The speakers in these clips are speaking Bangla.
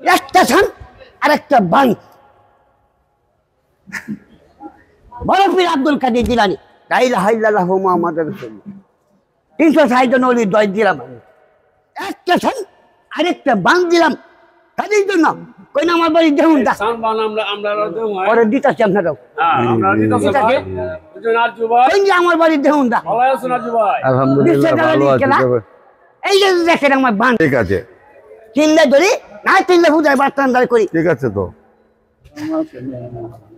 একটা ছান আর একটা বান। বড় পীর আব্দুল কাদের জিলানী লা ইলাহা ইল্লাল্লাহু মুহাম্মাদুর রাসূলুল্লাহ 360 জন ওলি দয় দিলাম আমি। একটা ছান আরেকটা বান দিলাম কাদের জন্য? কই না আমার বাড়ি দেহুন দা সান বান আমরা দেউ হয় পরে দিতাছি আপনারাও। হ্যাঁ আমরা দিতাছি ভাই বুঝুন আরজু ভাই কই যে আমার বাড়ি দেহুন দা ভালো আছেন আরজু ভাই? আলহামদুলিল্লাহ ভালো আছি। এই যে দেখেন আমার বান ঠিক আছে, চিনলে ধরি না চিনলে হুদায় বার্তান দাঁড় করি। ঠিক আছে তো।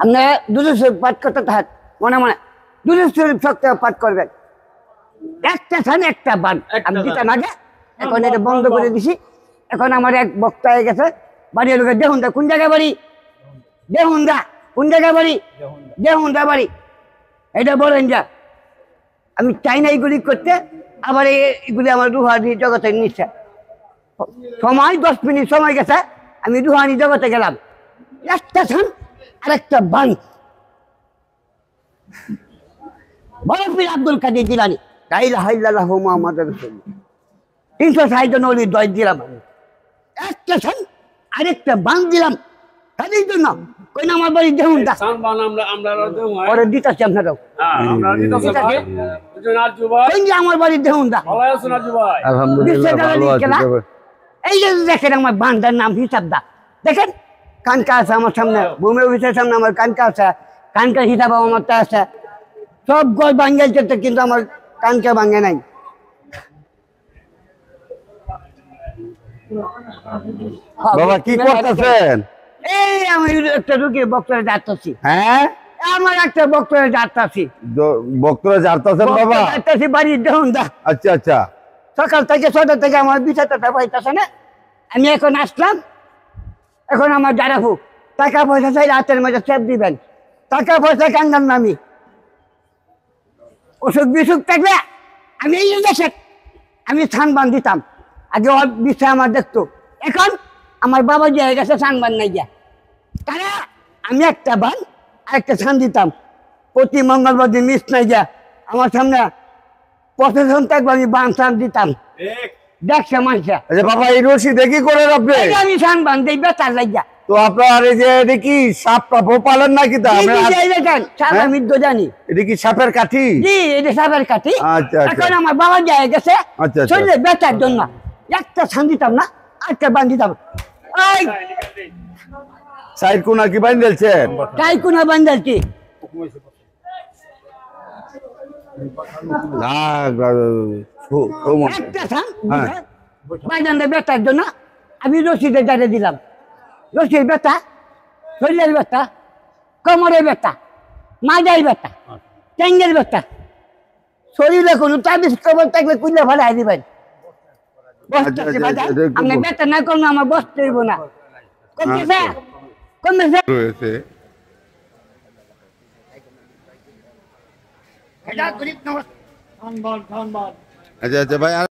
আপনারা দুরূদ শরীফ পাঠ করতে থাক মনে মনে দুরূদ শরীফ শক্ত পাঠ করবেন। একটা ছান একটা বান আমি দিতাম আগে, এখন এটা বন্ধ করে দিছি। এখন আমার এক বক্তা হয়ে গেছে বাড়ি লোকের দেহুন দা কোন জায়গায় বাড়ি? দেহুন দা কোন জায়গায় বাড়ি? দেহুন দা বাড়ি। এটা বলেন যা আমি চাই না এইগুলি করতে, আবার এইগুলি আমার রুহানি জগতের নিচ্ছে। সময় 10 মিনিট সময় গেছে, আমি রুহানি জগতে গেলাম। একটা ছান আর একটা বান। বড় পীর আব্দুল কাদের জিলানী লা ইলাহা ইল্লাল্লাহু মুহাম্মাদুর রাসূলুল্লাহ 360 জন ওলি দয় দিলাম আমি। একটা ছান আরেকটা বান দিলাম কাদের জন্য? কই না আমার বাড়ি দেহুন দা সান বান আমরা দেউ হয় পরে দিতাছি আপনারাও। হ্যাঁ আমরা দিতাছি ভাই বুঝুন আরজু ভাই কই যে আমার বাড়ি দেহুন দা ভালো আছেন আরজু ভাই? আলহামদুলিল্লাহ ভালো আছি। এই যে দেখেন আমার বান্দার নাম হিসাব দা দেখেন কানকা আছে আমার সামনে, ভূমি অফিসের সামনে আমার কানকা আছে, কানকার হিসাব আমারটা আছে। সব গল বাঙ্গাল চলতে কিন্তু আমার কানকা ভাঙে নাই। বাবা কি করতেছেন? এই আমি একটা রুগী বক্তরে যাচ্ছি। হ্যাঁ, আমার একটা বক্তরে যাচ্ছি। বক্তরা জানতেছেন বাবা? যাচ্ছি বাড়ি দেহুন দা। আচ্ছা আচ্ছা, সকাল থেকে 6টা থেকে আমার বিষয়টা পাইতেছে না। আমি এখন আসলাম, এখন আমার যারা হোক টাকা পয়সা চাই রাতের মধ্যে চেপ দিবেন। টাকা পয়সা কান্দান নামি অসুখ বিসুখ থাকলে আমি এই দেশে আমি ছান বান দিতাম আগে। বিষয় আমার দেখতো, এখন আমার বাবা যে হয়ে গেছে ছান বান নাই গিয়া তারা আমি একটা বান আর একটা ছান দিতাম। প্রতি মঙ্গলবার দিন মিস নাই গিয়া আমার সামনে প্রশাসন থাকবে, আমি বান ছান দিতাম দেখছে মানুষ। আচ্ছা বাবা এই রশি দেখি করে আপনি আমি ছান বান দিই বেতার লাগিয়া। তো আপনার এই যে এটা কি সাপ টাপও পালেন নাকি? তা আমি তো জানি এটা কি সাপের কাঠি? জি এটা সাপের কাঠি। আচ্ছা, আচ্ছা। এখন আমার বাবা যায় গেছে আচ্ছা, আচ্ছা। শরীরে বেচার জন্য একটা ছান দিতাম না একটা বান দিতাম। ওই সাইড কোনা কি বাইন দিয়েছেন? তাই কোন বান দিচ্ছি একটা ছান বাইজানদের বেচার জন্য আমি রশিদে জারে দিলাম। রশির বেটা, শরীরের বেটা, কোমরের বেটা, মাজার বেটা, ট্যাঙ্গের বেটা, শরীরে কোনো তাবিজ কবর থাকলে কুইলে ফেলাই দিবেন। আপনি বেটা না করলে আমার বসতে হইব না। কমতেছে কমতেছে রয়েছে। এটা গরিব নমস্কার। আচ্ছা আচ্ছা ভাই।